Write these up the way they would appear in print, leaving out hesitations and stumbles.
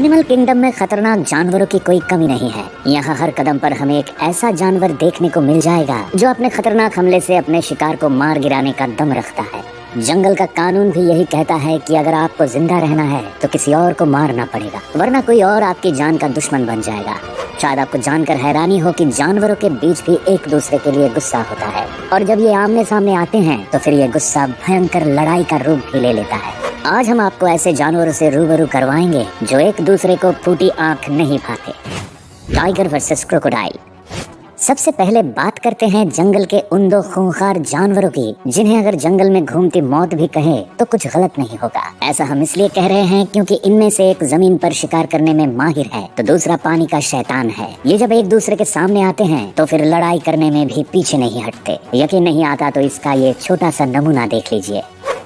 Animal kingdom में खतरनाक जानवरों की कोई कमी नहीं है। यहाँ हर कदम पर हमें एक ऐसा जानवर देखने को मिल जाएगा जो अपने खतरनाक हमले से अपने शिकार को मार गिराने का दम रखता है। जंगल का कानून भी यही कहता है कि अगर आपको जिंदा रहना है तो किसी और को मारना पड़ेगा, वरना कोई और आपकी जान का दुश्मन बन जाएगा। शायद आपको जानकर हैरानी हो कि जानवरों के बीच भी एक दूसरे के लिए गुस्सा होता है, और जब ये आमने सामने आते हैं तो फिर ये गुस्सा भयंकर लड़ाई का रूप भी ले लेता है। आज हम आपको ऐसे जानवरों से रूबरू करवाएंगे जो एक दूसरे को फूटी आंख नहीं पाते। Tiger versus crocodile. सबसे पहले बात करते हैं जंगल के उन दो खूंखार जानवरों की जिन्हें अगर जंगल में घूमती मौत भी कहे तो कुछ गलत नहीं होगा। ऐसा हम इसलिए कह रहे हैं क्योंकि इनमें से एक जमीन पर शिकार करने में माहिर है तो दूसरा पानी का शैतान है। ये जब एक दूसरे के सामने आते हैं तो फिर लड़ाई करने में भी पीछे नहीं हटते। यकीन नहीं आता तो इसका ये छोटा सा नमूना देख लीजिए।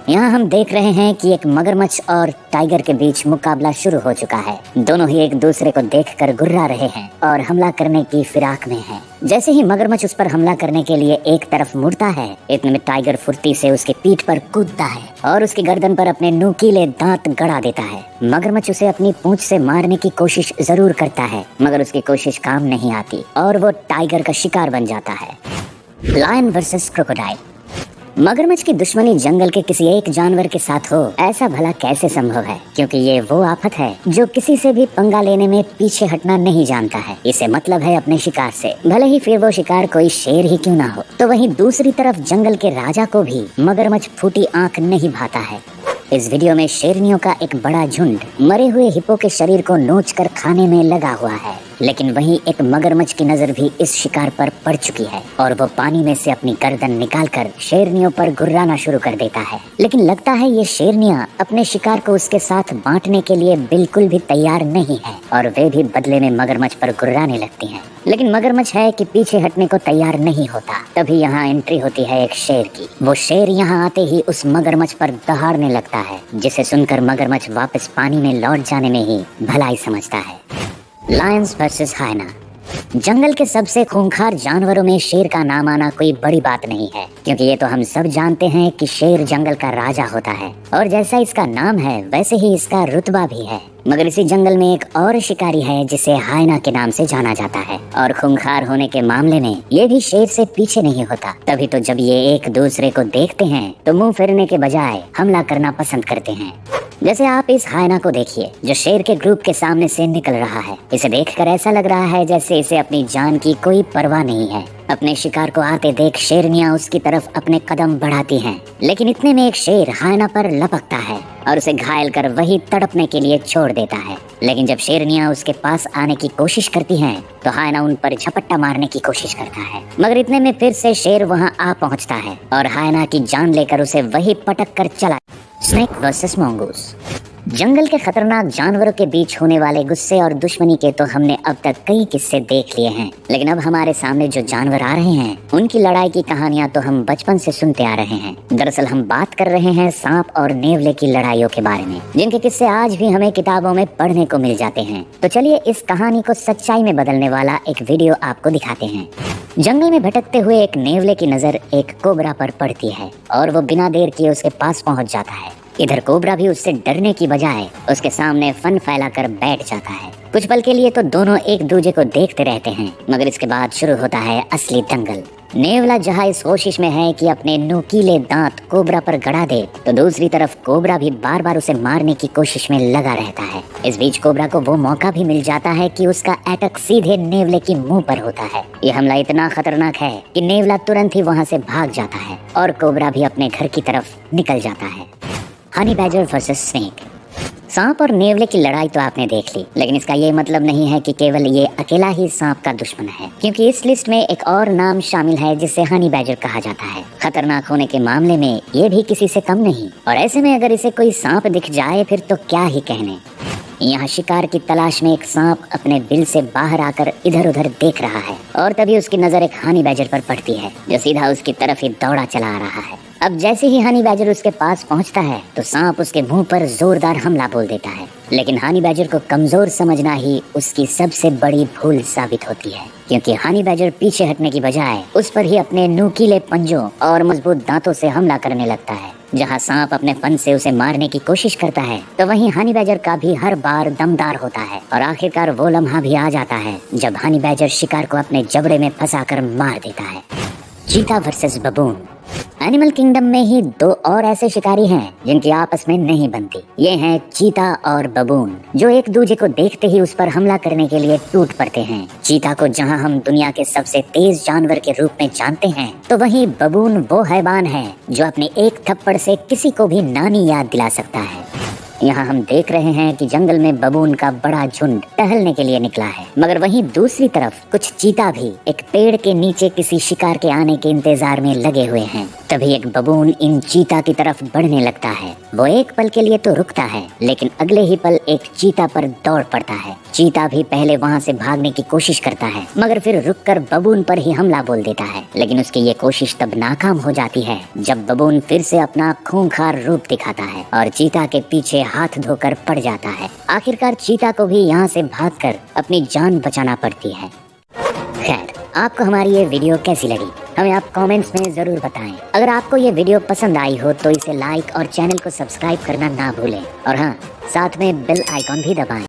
यहाँ हम देख रहे हैं कि एक मगरमच्छ और टाइगर के बीच मुकाबला शुरू हो चुका है। दोनों ही एक दूसरे को देखकर गुर्रा रहे हैं और हमला करने की फिराक में हैं। जैसे ही मगरमच्छ उस पर हमला करने के लिए एक तरफ मुड़ता है, इतने में टाइगर फुर्ती से उसकी पीठ पर कूदता है और उसकी गर्दन पर अपने नुकीले दांत गड़ा देता है। मगरमच्छ उसे अपनी पूंछ से मारने की कोशिश जरूर करता है, मगर उसकी कोशिश काम नहीं आती और वो टाइगर का शिकार बन जाता है। Lion versus crocodile. मगरमच्छ की दुश्मनी जंगल के किसी एक जानवर के साथ हो, ऐसा भला कैसे संभव है? क्योंकि ये वो आफत है जो किसी से भी पंगा लेने में पीछे हटना नहीं जानता है। इसे मतलब है अपने शिकार से, भले ही फिर वो शिकार कोई शेर ही क्यों ना हो। तो वहीं दूसरी तरफ जंगल के राजा को भी मगरमच्छ फूटी आंख नहीं भाता है। इस वीडियो में शेरनियों का एक बड़ा झुंड मरे हुए हिप्पो के शरीर को नोच कर खाने में लगा हुआ है, लेकिन वहीं एक मगरमच्छ की नजर भी इस शिकार पर पड़ चुकी है और वो पानी में से अपनी गर्दन निकालकर शेरनियों पर गुर्राना शुरू कर देता है। लेकिन लगता है ये शेरनियां अपने शिकार को उसके साथ बांटने के लिए बिल्कुल भी तैयार नहीं है और वे भी बदले में मगरमच्छ पर गुर्राने लगती हैं। लेकिन मगरमच्छ है कि पीछे हटने को तैयार नहीं होता। तभी यहाँ एंट्री होती है एक शेर की। वो शेर यहाँ आते ही उस मगरमच्छ पर दहाड़ने लगता है, जिसे सुनकर मगरमच्छ वापस पानी में लौट जाने में ही भलाई समझता है। Lions versus हाइना। जंगल के सबसे खूंखार जानवरों में शेर का नाम आना कोई बड़ी बात नहीं है, क्योंकि ये तो हम सब जानते हैं कि शेर जंगल का राजा होता है और जैसा इसका नाम है वैसे ही इसका रुतबा भी है। मगर इसी जंगल में एक और शिकारी है जिसे हाइना के नाम से जाना जाता है और खूंखार होने के मामले में ये भी शेर से पीछे नहीं होता। तभी तो जब ये एक दूसरे को देखते हैं तो मुंह फेरने के बजाय हमला करना पसंद करते हैं। जैसे आप इस हाइना को देखिए जो शेर के ग्रुप के सामने से निकल रहा है। इसे देखकर ऐसा लग रहा है जैसे इसे अपनी जान की कोई परवाह नहीं है। अपने शिकार को आते देख शेरनियां उसकी तरफ अपने कदम बढ़ाती हैं, लेकिन इतने में एक शेर हाइना पर लपकता है और उसे घायल कर वही तड़पने के लिए छोड़ देता है। लेकिन जब शेरनियां उसके पास आने की कोशिश करती हैं, तो हाइना उन पर झपट्टा मारने की कोशिश करता है, मगर इतने में फिर से शेर वहां आ पहुंचता है और हाइना की जान लेकर उसे वही पटक कर चला। Snake versus mongoose. जंगल के खतरनाक जानवरों के बीच होने वाले गुस्से और दुश्मनी के तो हमने अब तक कई किस्से देख लिए हैं, लेकिन अब हमारे सामने जो जानवर आ रहे हैं उनकी लड़ाई की कहानियां तो हम बचपन से सुनते आ रहे हैं। दरअसल हम बात कर रहे हैं सांप और नेवले की लड़ाइयों के बारे में, जिनके किस्से आज भी हमें किताबों में पढ़ने को मिल जाते हैं। तो चलिए इस कहानी को सच्चाई में बदलने वाला एक वीडियो आपको दिखाते हैं। जंगल में भटकते हुए एक नेवले की नजर एक कोबरा पर पड़ती है और वो बिना देर किए उसके पास पहुंच जाता है। इधर कोबरा भी उससे डरने की बजाय उसके सामने फन फैलाकर बैठ जाता है। कुछ पल के लिए तो दोनों एक दूसरे को देखते रहते हैं, मगर इसके बाद शुरू होता है असली दंगल। नेवला जहाँ इस कोशिश में है कि अपने नुकीले दांत कोबरा पर गड़ा दे, तो दूसरी तरफ कोबरा भी बार बार उसे मारने की कोशिश में लगा रहता है। इस बीच कोबरा को वो मौका भी मिल जाता है कि उसका अटैक सीधे नेवले की मुंह पर होता है। यह हमला इतना खतरनाक है कि नेवला तुरंत ही वहाँ से भाग जाता है और कोबरा भी अपने घर की तरफ निकल जाता है। Honey badger versus snake. सांप और नेवले की लड़ाई तो आपने देख ली, लेकिन इसका ये मतलब नहीं है कि केवल ये अकेला ही सांप का दुश्मन है, क्योंकि इस लिस्ट में एक और नाम शामिल है जिसे हनी बैजर कहा जाता है। खतरनाक होने के मामले में ये भी किसी से कम नहीं, और ऐसे में अगर इसे कोई सांप दिख जाए फिर तो क्या ही कहने। यहाँ शिकार की तलाश में एक सांप अपने बिल से बाहर आकर इधर उधर देख रहा है और तभी उसकी नजर एक हनी बैजर पर पड़ती है जो सीधा उसकी तरफ ही दौड़ा चला आ रहा है। अब जैसे ही हनी बैजर उसके पास पहुंचता है तो सांप उसके मुंह पर जोरदार हमला बोल देता है, लेकिन हनी बैजर को कमजोर समझना ही उसकी सबसे बड़ी भूल साबित होती है, क्योंकि हनी बैजर पीछे हटने की बजाय उस पर ही अपने नुकीले पंजों और मजबूत दांतों से हमला करने लगता है। जहाँ सांप अपने फन से उसे मारने की कोशिश करता है, तो वहीं हनी बैजर का भी हर बार दमदार होता है। और आखिरकार वो लम्हा भी आ जाता है जब हनी बैजर शिकार को अपने जबड़े में फंसाकर मार देता है। चीता वर्सेस बबून। एनिमल किंगडम में ही दो और ऐसे शिकारी हैं जिनकी आपस में नहीं बनती। ये हैं चीता और बबून, जो एक दूसरे को देखते ही उस पर हमला करने के लिए टूट पड़ते हैं। चीता को जहां हम दुनिया के सबसे तेज जानवर के रूप में जानते हैं, तो वहीं बबून वो हैवान है जो अपने एक थप्पड़ से किसी को भी नानी याद दिला सकता है। यहाँ हम देख रहे हैं कि जंगल में बबून का बड़ा झुंड टहलने के लिए निकला है, मगर वहीं दूसरी तरफ कुछ चीता भी एक पेड़ के नीचे किसी शिकार के आने के इंतजार में लगे हुए हैं। तभी एक बबून इन चीता की तरफ बढ़ने लगता है। वो एक पल के लिए तो रुकता है, लेकिन अगले ही पल एक चीता पर दौड़ पड़ता है। चीता भी पहले वहाँ से भागने की कोशिश करता है, मगर फिर रुककर बबून पर ही हमला बोल देता है। लेकिन उसकी ये कोशिश तब नाकाम हो जाती है जब बबून फिर से अपना खूंखार रूप दिखाता है और चीता के पीछे हाथ धोकर पड़ जाता है। आखिरकार चीता को भी यहाँ से भागकर अपनी जान बचाना पड़ती है। खैर, आपको हमारी ये वीडियो कैसी लगी हमें आप कमेंट्स में जरूर बताएं। अगर आपको ये वीडियो पसंद आई हो तो इसे लाइक और चैनल को सब्सक्राइब करना ना भूलें। और हाँ, साथ में बेल आइकॉन भी दबाएं।